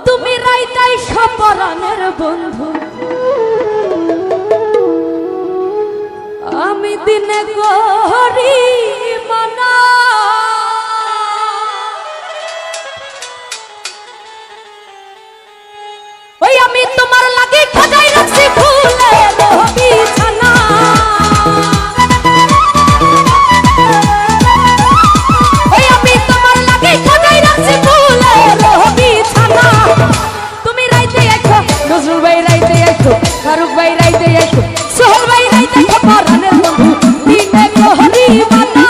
তুমি রাইতাই সপরানের বন্ধু, আমি দিনে গরি মানা। ওই আমি তোমার লাগে খাজাই রাখছি ফুলের বিছানা। ওই আমি তোমার লাগে খাজাই রাখছি ফুলের বিছানা। তুমি রাইতে আইছো, নজরুল ভাই রাইতে আইছো, ফারুক ভাই রাইতে আইছো, সোহেল ভাই রাইতে আইছো, পরানের বন্ধু দিনে গরি মানা।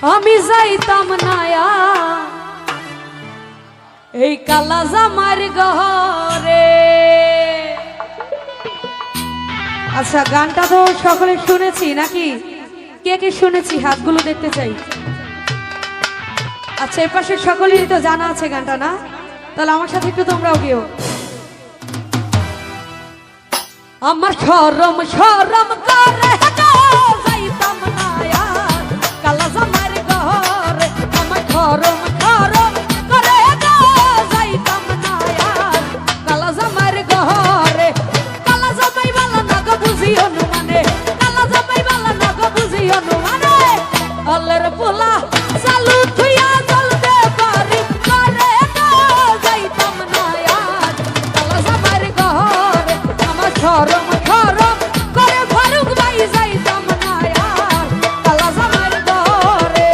আমি যাইতাম নায়া এই কালা জামার ঘরে। আচ্ছা, গানটা তো সকলে শুনেছি নাকি? কে কে শুনেছি হাতগুলো দেখতে চাই। আচ্ছা, এর পাশে সকলেরই তো জানা আছে গানটা, না? তাহলে আমার সাথে একটু তোমরাও গিয়েও। আমার শরম শরম করে যাইতাম না আর কালা জামার ঘরে। আমার শরম শরম করে যাইতাম না আর কালা জামার ঘরে। কালা জামাই বালা না গো বুঝিও নু মানে, কালা জামাই বালা না গো বুঝিও নু মানে। আল্লাহর পোলা চালু থুইয়া চলতে পারি করে যাইতাম না আর কালা জামার ঘরে। আমার শরম শরম করে ফারুক ভাই যাইতাম না আর কালা জামার ঘরে।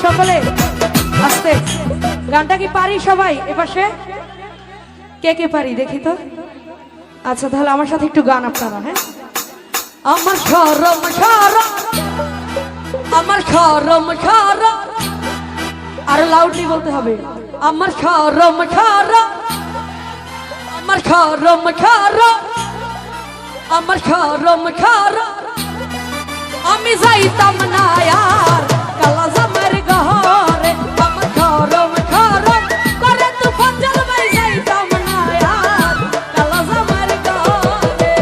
সকলে আস্তে গানটা কি পারি সবাই এপাশে কে কে পারি দেখি তো আচ্ছা তাহলে আমার সাথে একটু গান আপনারা হ্যাঁ আমার শরম শরম আমার শরম শরম আর লাউডলি বলতে হবে আমার শরম শরম আমার শরম শরম আমার শরম শরম আমি যাইতাম না আর কালা জামের ঘরে আমার শরম শরম করে তুফান জলবাই যাইতাম না আর কালা জামের ঘরে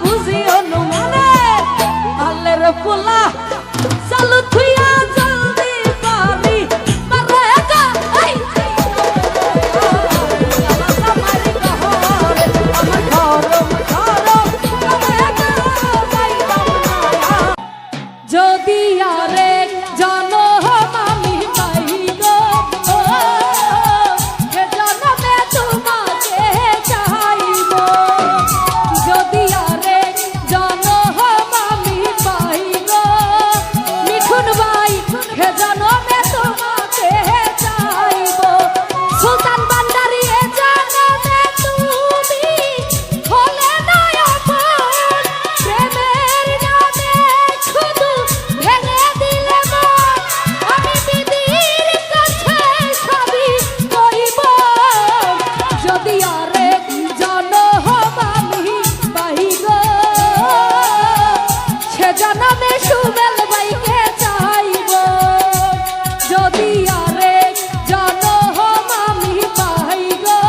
বুঝি অনুমানে আল্লের পোলা চালু থুইয়া জলদি পারি মারে গা এই আমার ঘর যদি আরে জানো আমি পাই গো সে জন্মে তোমাকে চাইব যদি আরে জানো আমি পাই গো মিঠুন ভাই সে জন্মে তোমাকে চাইব সুলতান বান্দারি এ জন্মে তুমি হলে না আপন প্রেমের নামে শুধু ভেঙে দিলে মন আমি বিধির কাছে সবই কইব যদি আরেক জনম আমি পাই গো সে জনমে সুবেল ভাইকে চাইব যদি আরেক জনম আমি পাই গো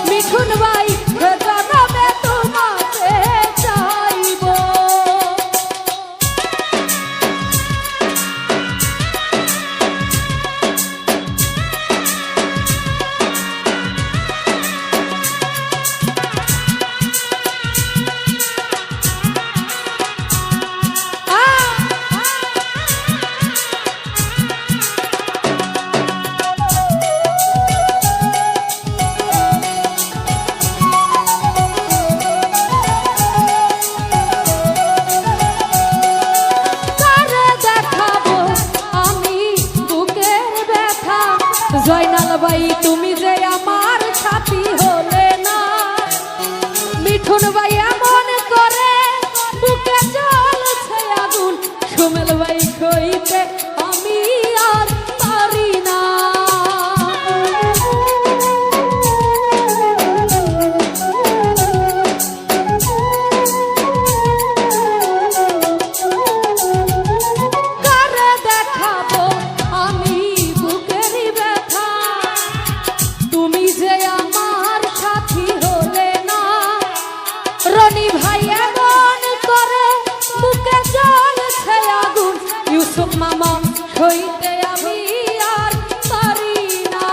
মিঠুন ভাই সে জনমে তোমাকে চাইব কারে দেখাবো আমি বুকের ব্যথা জয়নাল ভাই তুমি যে আমার সাথী হলে না মিঠুন ভাই এমন করে বুকে জ্বলছে আগুন সুমেল ভাই কইতে আমি আর পারি না কারে দেখাবো আমি বুকের ব্যথা তুমি যে আমার সাথী হলে না রনি ভাই এমন করে বুকে জ্বলছে আগুন ইউসুফ মামা হইতে আমি আর পারি না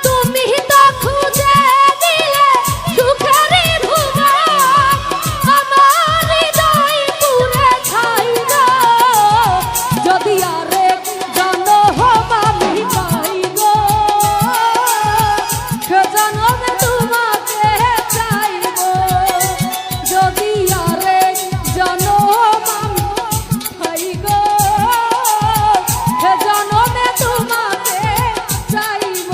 তুমি তো খুঁজে দিলে সুখের ভুবন আমার হৃদয় পুরে ছাই গো যদি আরেক জনম আমি পাই গো সে জনমে তোমাকে চাইব যদি আরেক জনম আমি পাই গো সে জনমে তোমাকে চাইব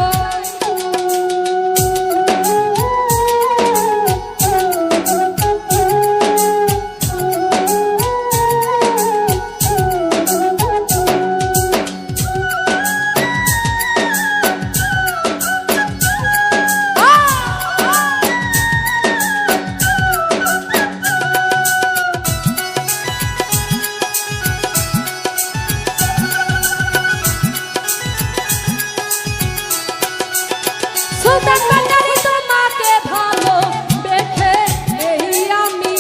সুলতান বান্দারি তোমাকে ভালো দেখে এই আমি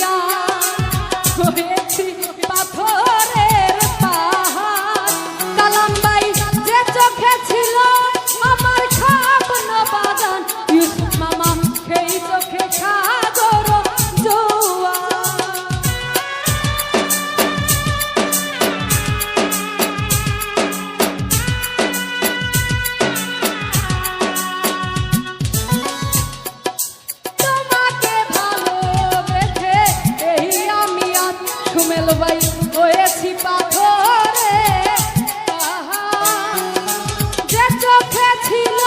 হয়েছি পাথরের পাহাড় কালাম ভাই যে চোখে ছিল আমার স্বপ্ন বাগান ইউসুফ মামা সেই চোখে সাগর জোয়ার তোমাকে ভালোবেসে এই আমি আজ সুমেল ভাই হয়েছি পাথরে পাহাড় যে চোখে ছিল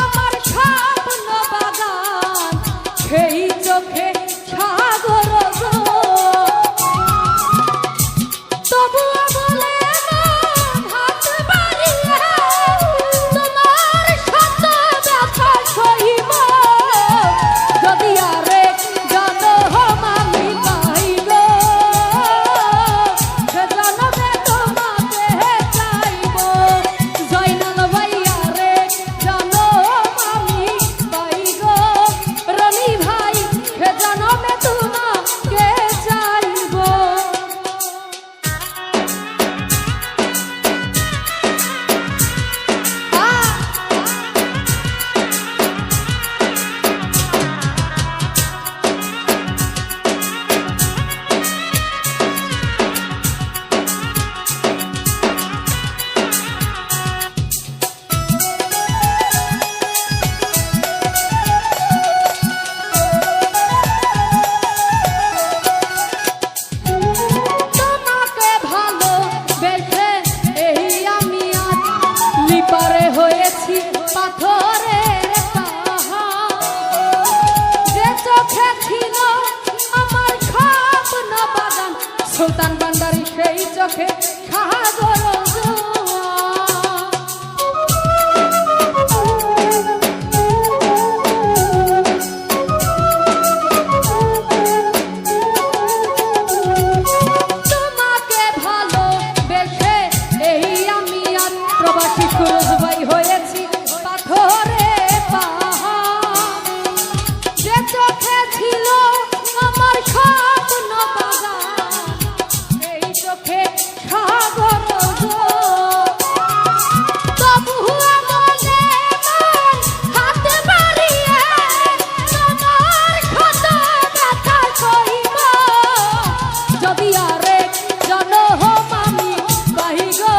আমার স্বপ্ন বাগান সেই চোখে সাগর তবুও বলে না হাত বাড়িয়ে তোমার শত ব্যথা সইব যদি আরেক জনম আমি পাই গো সুলতান ভান্ডারী সেই চোখে সাগর তোমাকে ভালোবেসে এই আমি আর প্রবাসী সুরজ ভাই হয়েছি পাথরে পাহাড় যে চোখে ছিল আমার স্বপ্ন বাগান এই চোখে সাগর তবু মনে হাতে বাড়িয়ে তোমার ক্ষত ব্যথা সইব যদি আরেক জনম আমি পাই গো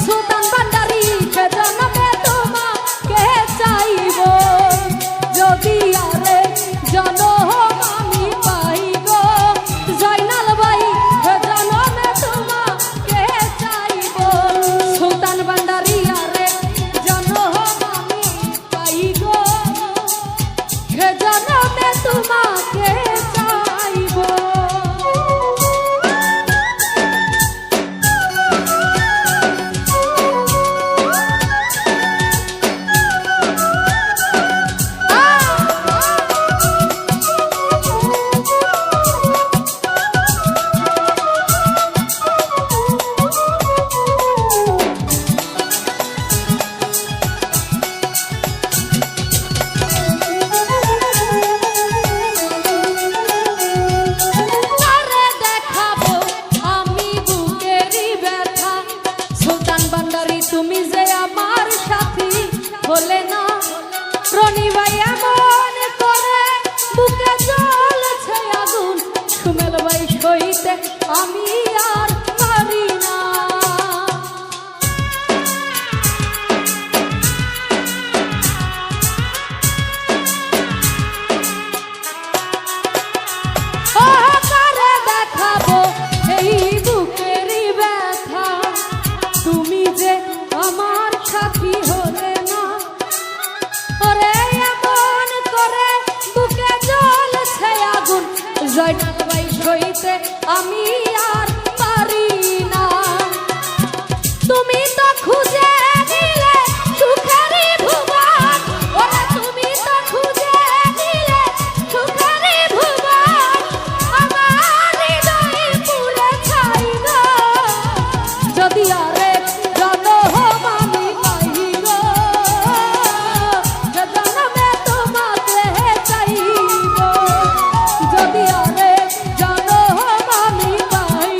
সুলতান ভান্ডারী সে জনমে তোমাকে চাইব যদি আরেক জনম আমি পাই গো জয়নাল ভাই সে জনমে তোমাকে চাইব সুলতান ভান্ডারী আরেক জনম আমি পাই গো সে জনমে তোমাকে চাইব। কারে দেখাবো আমি বুকেরই ব্যথা সুলতান ভান্ডারী তুমি যে আমার সাথী হলে না রনি ভাই এমন করে বুকে জ্বলছে আগুন সুমেল ভাই সইতে আমি আর পারি না কারে দেখাবো এই বুকেরই ব্যথা তুমি যে আমার সাথী হলে না ওরে এমন করে বুকে জ্বলছে আগুন জয়নাল ভাই সইতে আমি আর পারি না তুমি তো খুঁজে নিলে সুখেরই ভুবন ওরে তুমি তো খুঁজে নিলে সুখেরই ভুবন আমার হৃদয় পুড়ে ছাই গো যদি আরেক জনম আমি পাই গো সে জনমে তোমাকে চাইব যদি আরেক জনম আমি পাই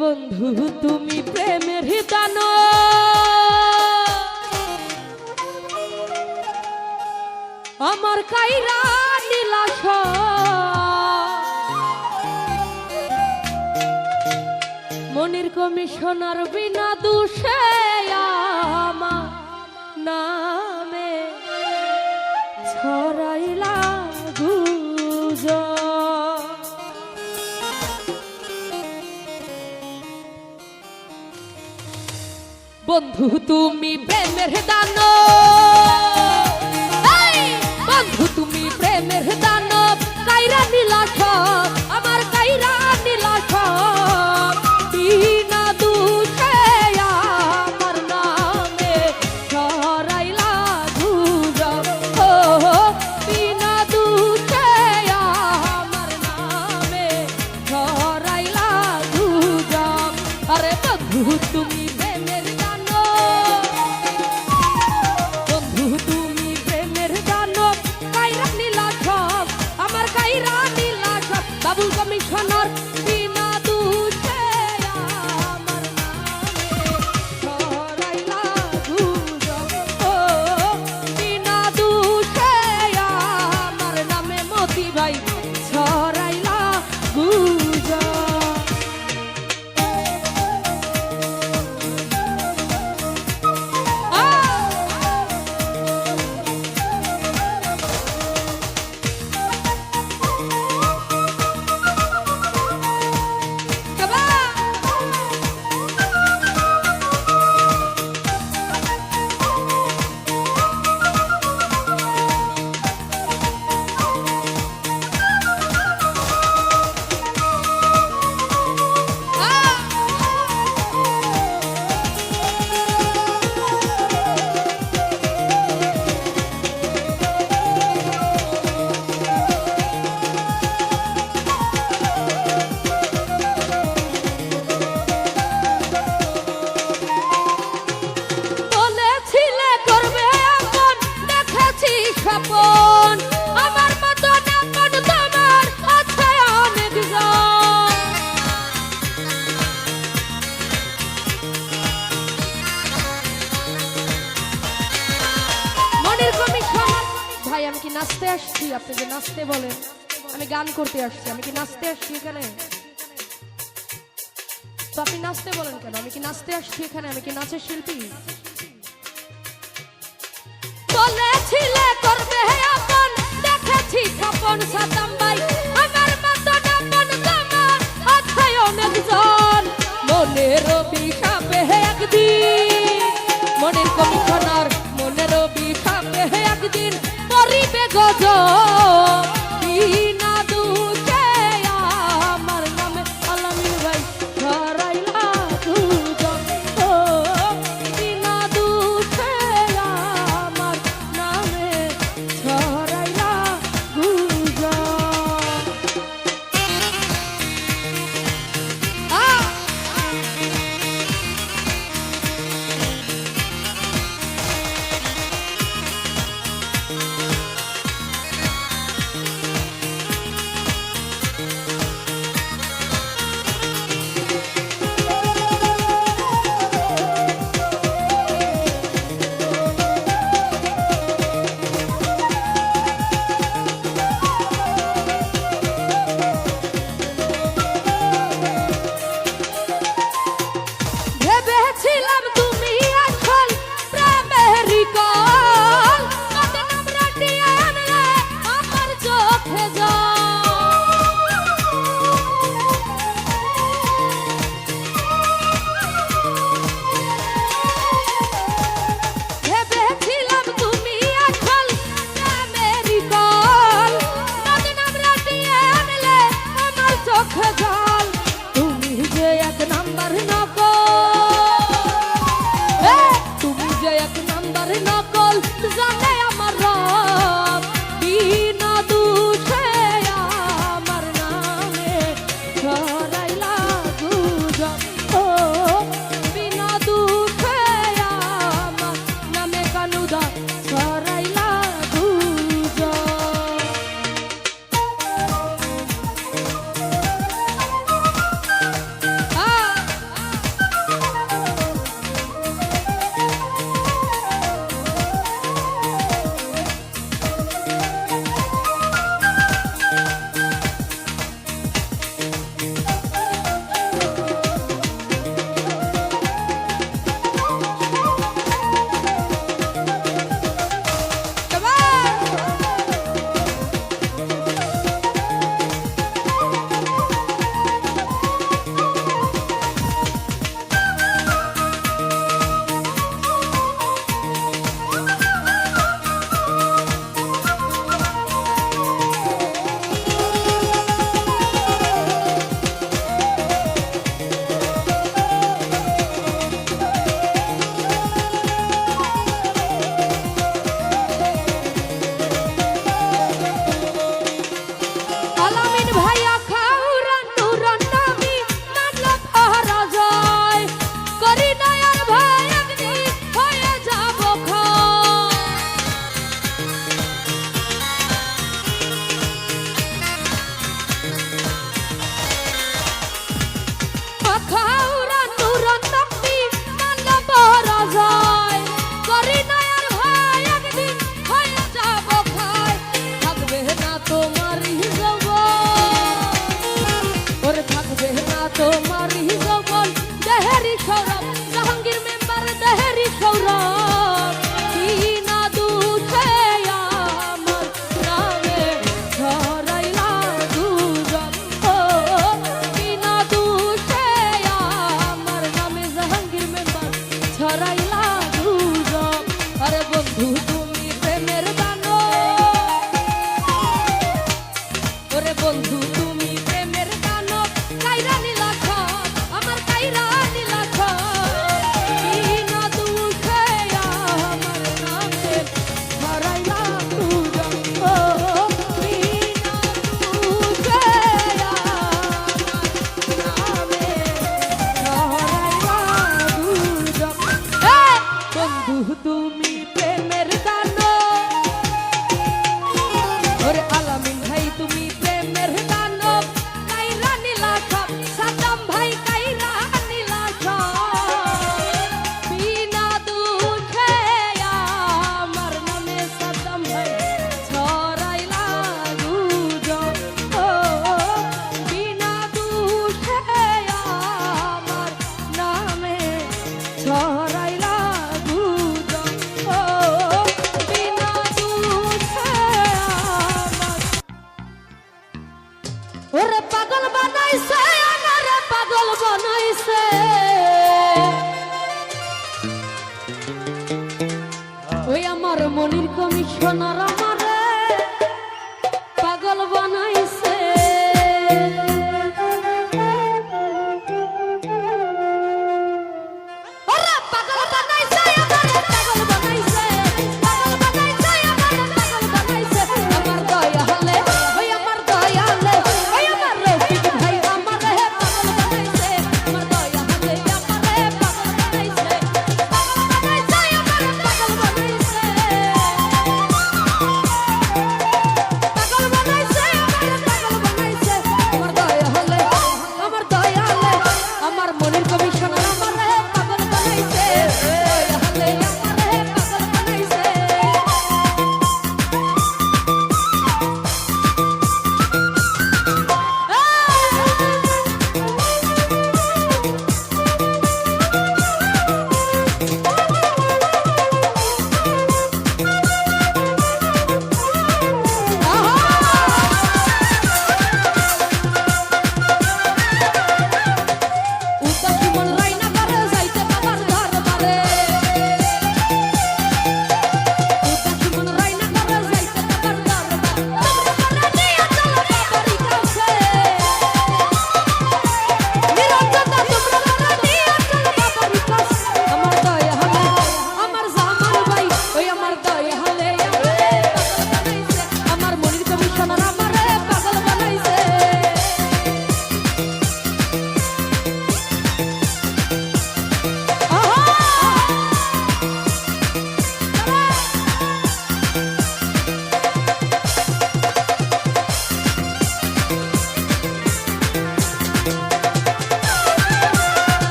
বন্ধু তুমি প্রেমের দানো, আমার কাইরা নীলাশ মনির কমিশনার বিনা দোষে আমার নামে ছড়াইলা গুজব। বন্ধু তুমি প্রেমের দানো, বন্ধু তুমি প্রেমের দানব, কাইরা নীলাশ আমার কাইরা নীলাশ বিনা দোষে আমার নামে ছড়াইলা গুজব। ও বিনা দোষে আমার নামে ছড়াইলা গুজব। আরে বন্ধু তুমি প্রেমের দানব, বন্ধু তুমি প্রেমের দানব, কাইরা নীলাশ আমার কাইরা নীলাশ বাবুল কমিশনার বিনা দোষে আমার নামে ছড়াইলা গুজব। ও বিনা দোষে আমার নামে মতি ভাই ছড়াইলা গুজব। আমার মতো আপন তোমার আছে অনেকজন। মনির কমিশনার ভাই আমি কি নাচতে আসছি? আপনি যে নাচতে বলেন, আমি গান করতে আসছি। আমি কি নাচতে আসছি এখানে? তো আপনি নাচতে বলেন কেন? আমি কি নাচতে আসছি এখানে? আমি কি নাচের শিল্পী? বলেছিলে করবে আপন, দেখেছি স্বপন সাতাম ভাই আমার মতো আপন তোমার আছে অনেকজন। মনের অভিশাপে একদিন মনির কমিশনার, মনের অভিশাপে একদিন পরিবে গজব। বিনা দোষে আমার নামে আলামিন ভাই ছড়াইলা গুজব। ও বিনা দোষে আমার নামে ছড়াইলা গুজব।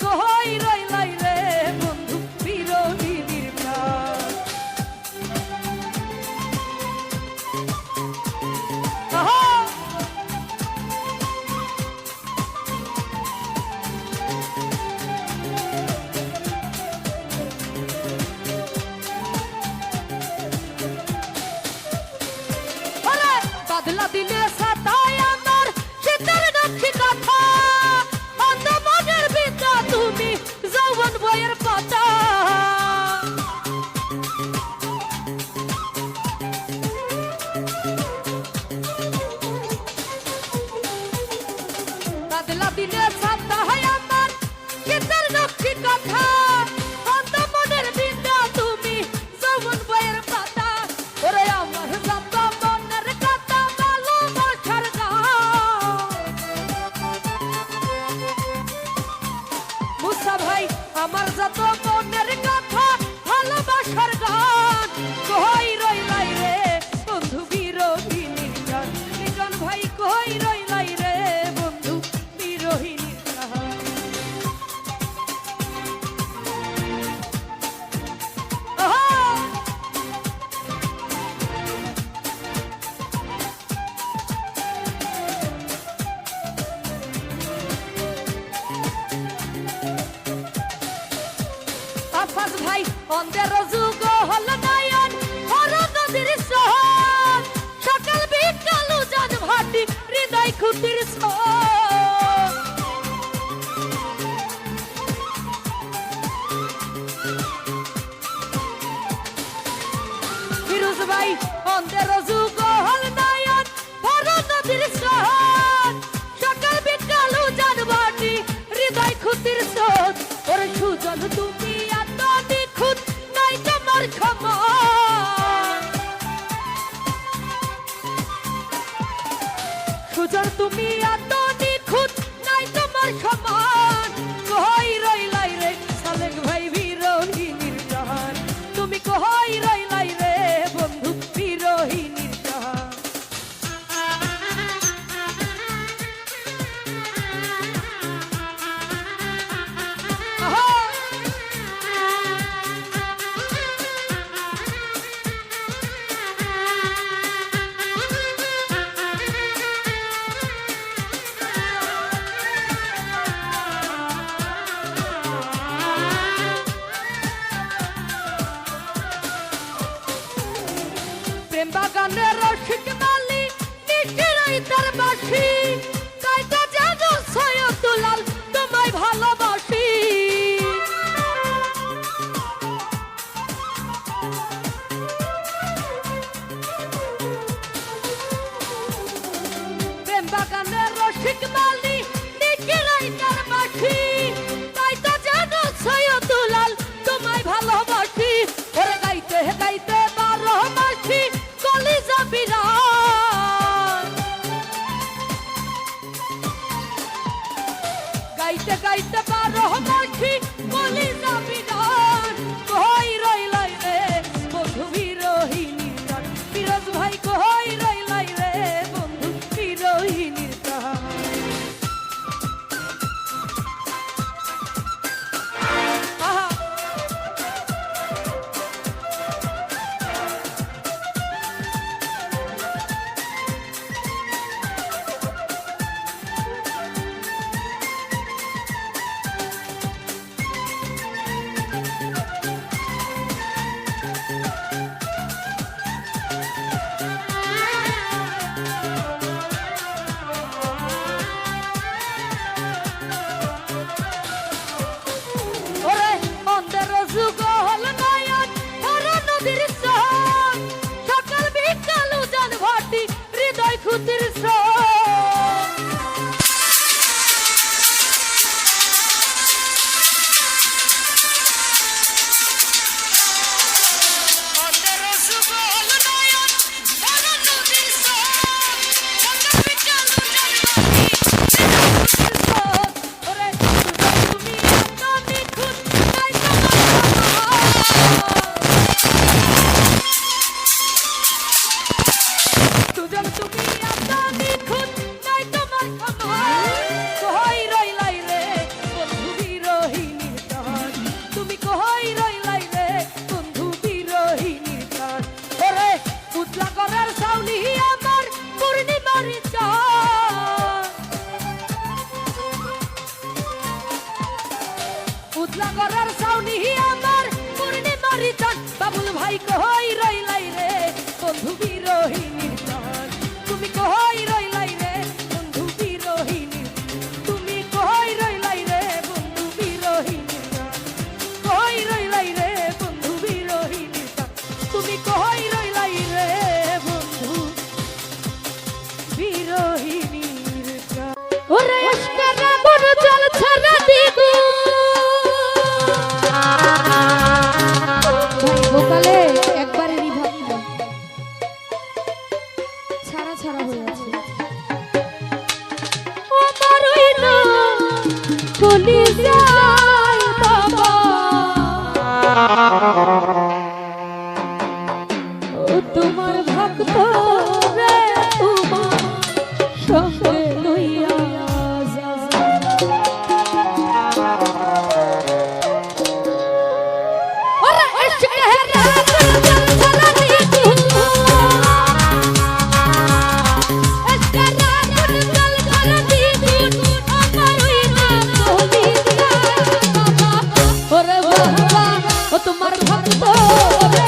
কই রইলাই রে বন্ধু বিরোহিনীর প্রাণ। বাদলা দিনে সাতায় আমার শীতের নক্ষী কথা, অন্ধ মনের বিদ্যা তুমি যৌবন বইয়ের পাতা। বাদলা দিনে সাতায় আমার শীতের নক্ষী কথা, অন্ধ মনের বিদ্যা তুমি যৌবন বইয়ের পাতা। ওরে আমার যত মনের কথা ভালোবাসার গান, মুসা ভাই আমার যত মনের কথা ভালোবাসার গান, কই রইলাই রে বন্ধু বিরোহিনীর গান। লিটন ভাই কই রইলাই রে বন্ধু বিরোহিনীর গান। আফাজ ভাই অন্ধের যুগ হল নয়ন হর নদীর সহন, সকাল বিকাল উজান ভাটি হৃদয় খুঁটির সন। ফিরোজ ভাই অন্ধের যুগ হল নয়ন হর নদীর সহন, সকাল বিকাল উজান ভাটি হৃদয় খুঁটির সন। ওরে সুজন তুমি এত নিখুঁত নাই তোমার ক্ষমা, সুজন তুমি এত নিখুঁত নাই তোমার সমান। কই রইলাই রে সালেক ভাই বিরোহিনীর গান, তুমি কই রইলাই রে বন্ধু বিরোহিনীর গান। প্রেম বাগানের রসিক মালি নিশ্চয়ই তার বাসি, তাই তো জানো সৈয়দুলাল তোমায় ভালোবাসি। প্রেম বাগানের রসিক মালি নিশ্চয়ই তার বাসি, তাই তো জানো সৈয়দুলাল তোমায় ভালোবাসি। ওরে গাইতে গাইতে বারো মাসি কলিজা বিরান, গাইতে গাইতে বারো মাসি কলিজা বিরান। কই রইলাই রে বন্ধু বিরোহিনীর গান, ফিরোজ ভাই কই রইলাই রে বন্ধু বিরোহিনীর গান। ওরে ইশকের আগুন জ্বলছে রে দিগু ভাই ভোকালে একবারে রিভাব দাও ছাড়া ছাড়া হয়ে আছে আমারই না কলি যায় বাবা ও তোমার ভক্ত রে তোমার সঙ্গে লইয়া ওরে ইশকে রাগুন জ্বলছে রে দিগু ইশকে রাগুন জ্বলছে রে দিগু আমারই না কলি যায় বাবা ওরে বাবা ও তোমার ভক্ত রে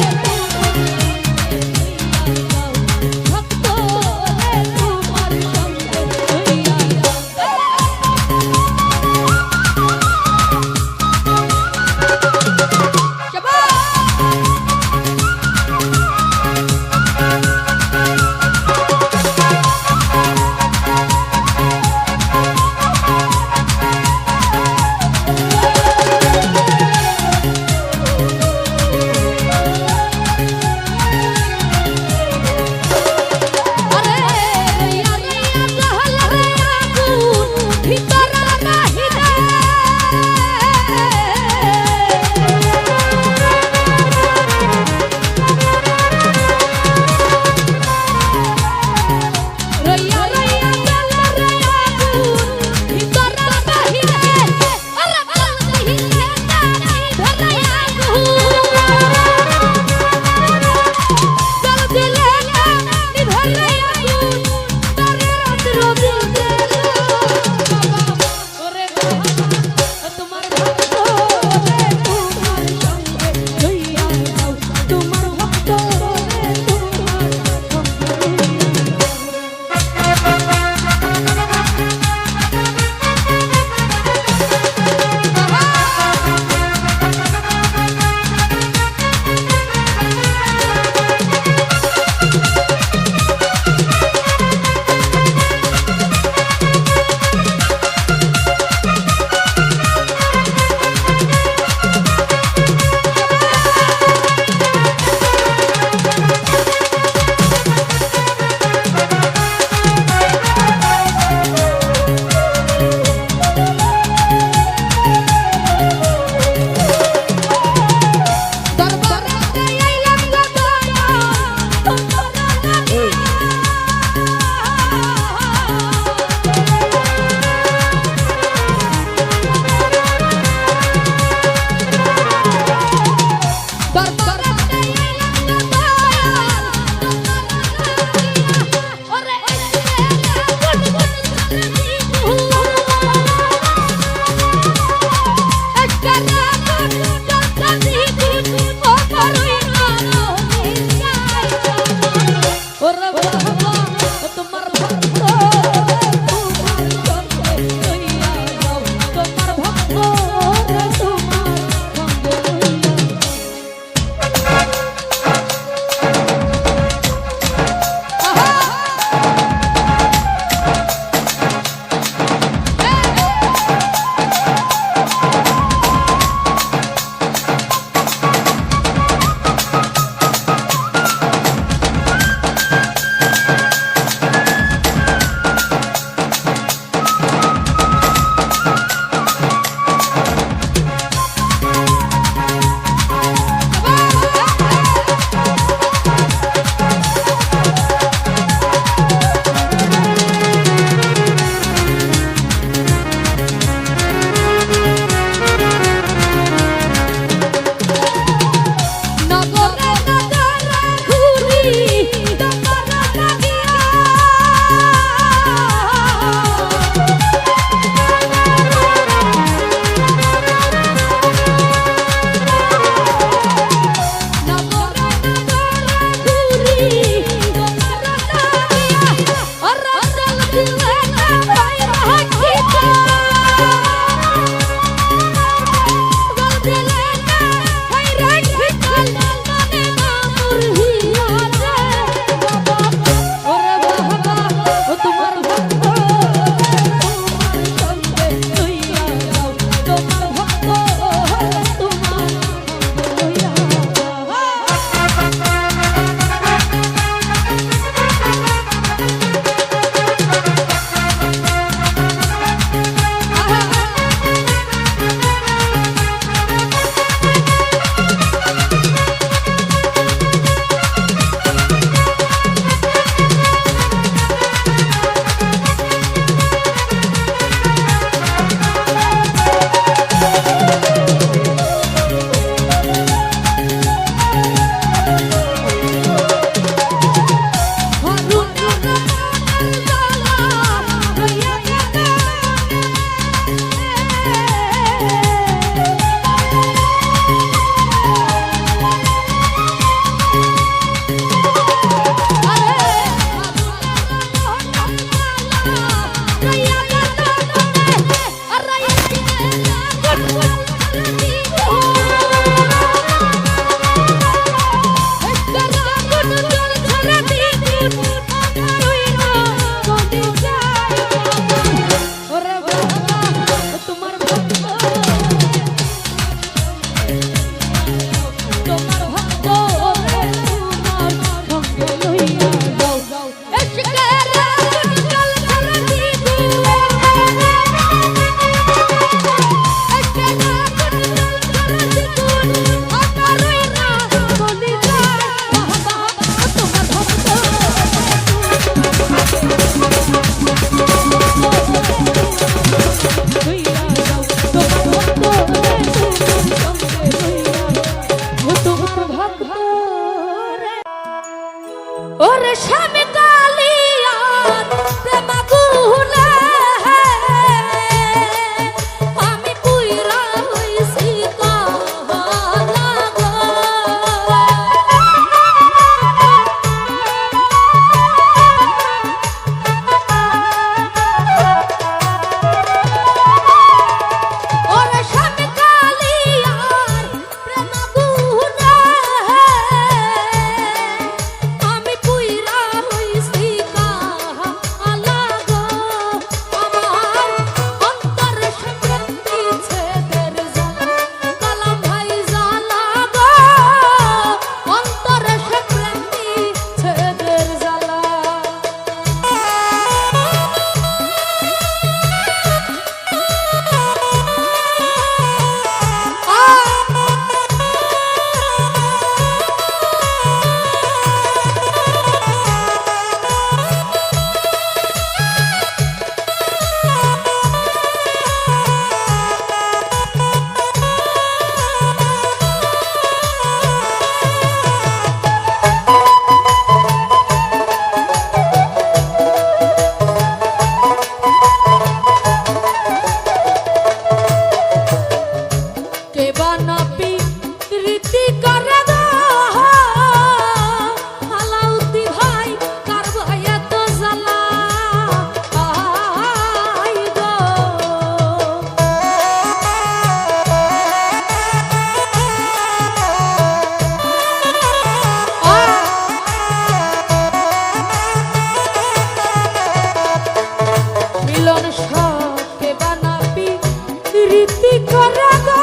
করে গো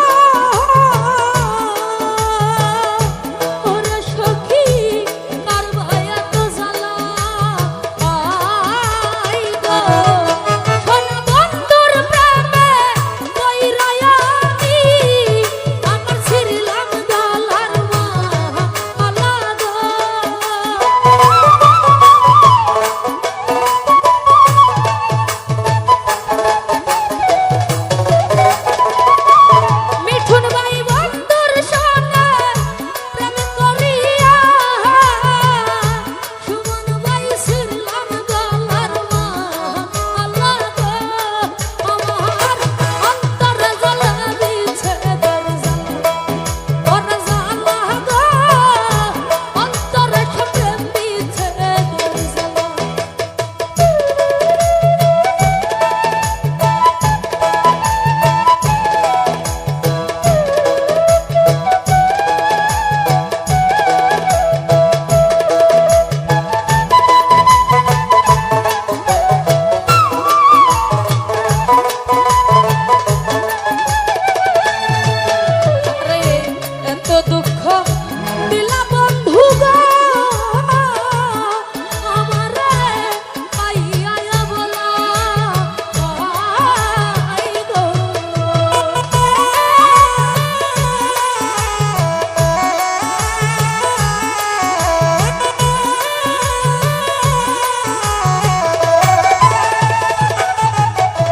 ওরে সখী কার ভায়া তো জ্বালা আই গো সোনা বন্ধুর প্রেমে কইরায়া আমি আমার ছিড়লাম গলার মালা গো মিঠুন ভাই বন্ধুর সঙ্গে প্রেম করিয়া সুমন ভাই ছিড়লাম গলার মালা গো আমার অন্তরে জ্বালা দিছে তোর জ্বালা গো অন্তরে প্রেম দিছে তোর জ্বালা রে এত দুঃখ দিলা বন্ধু গো আমারে পাইয়া বলা আই গো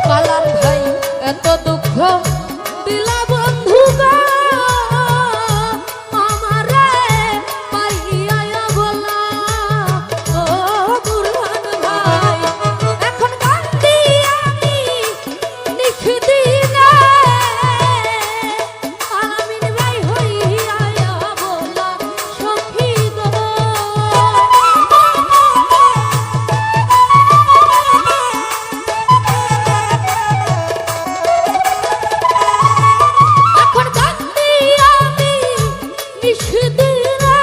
পালান ভাই এত দুঃখ দিলা বন্ধু গো আমারে পাইয়া বলা ও বুরহান ভাই এখন কান্দি আমি নিখিদিনে আলামিন ভাই হইয়া বলা সখী গো এখন কান্দি আমি নিশিদিনে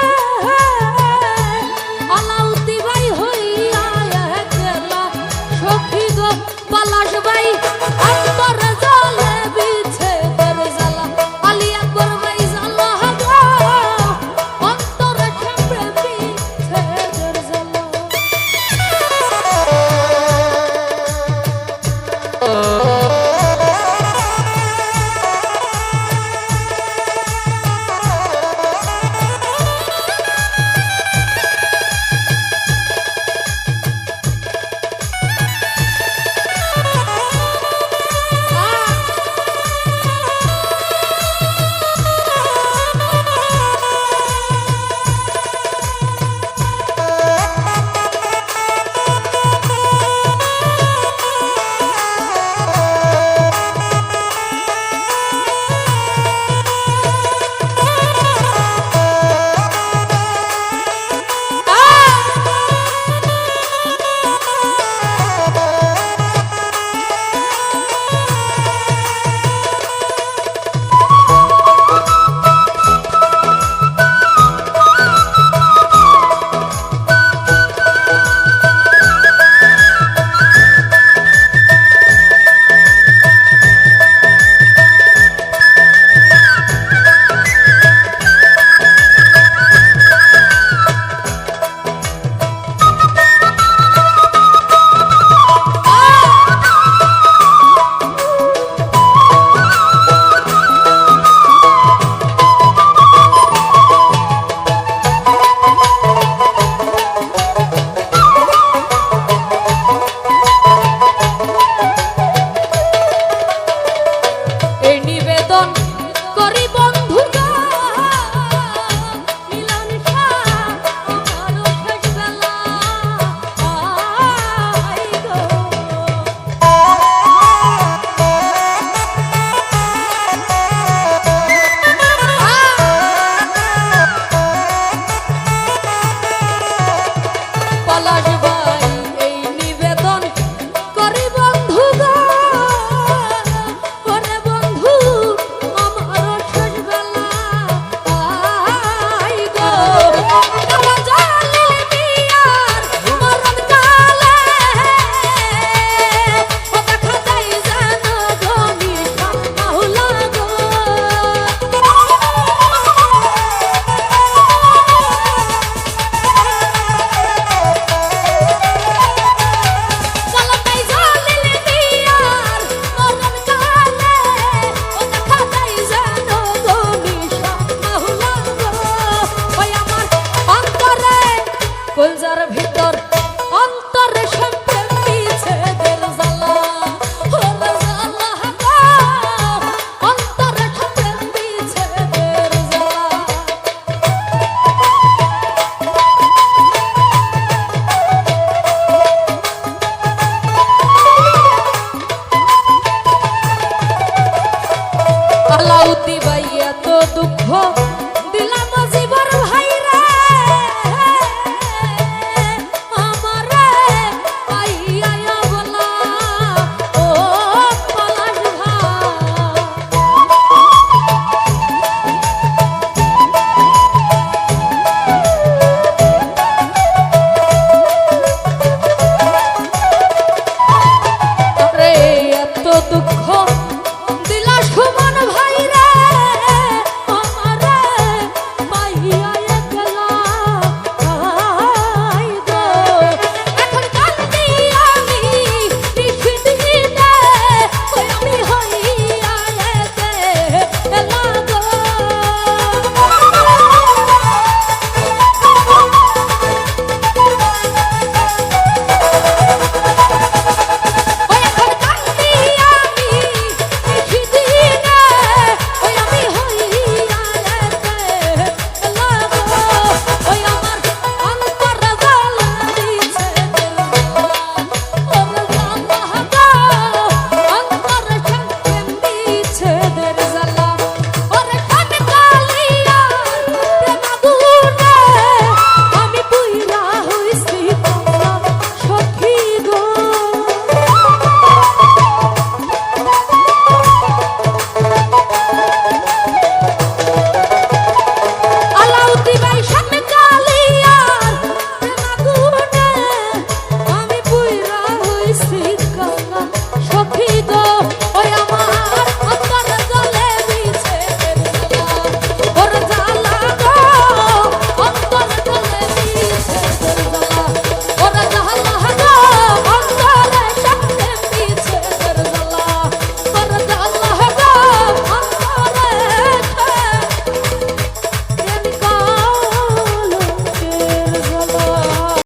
আলাউদ্দি ভাই হইয়া গেলা সখী গো পলাশ ভাই অন্তরে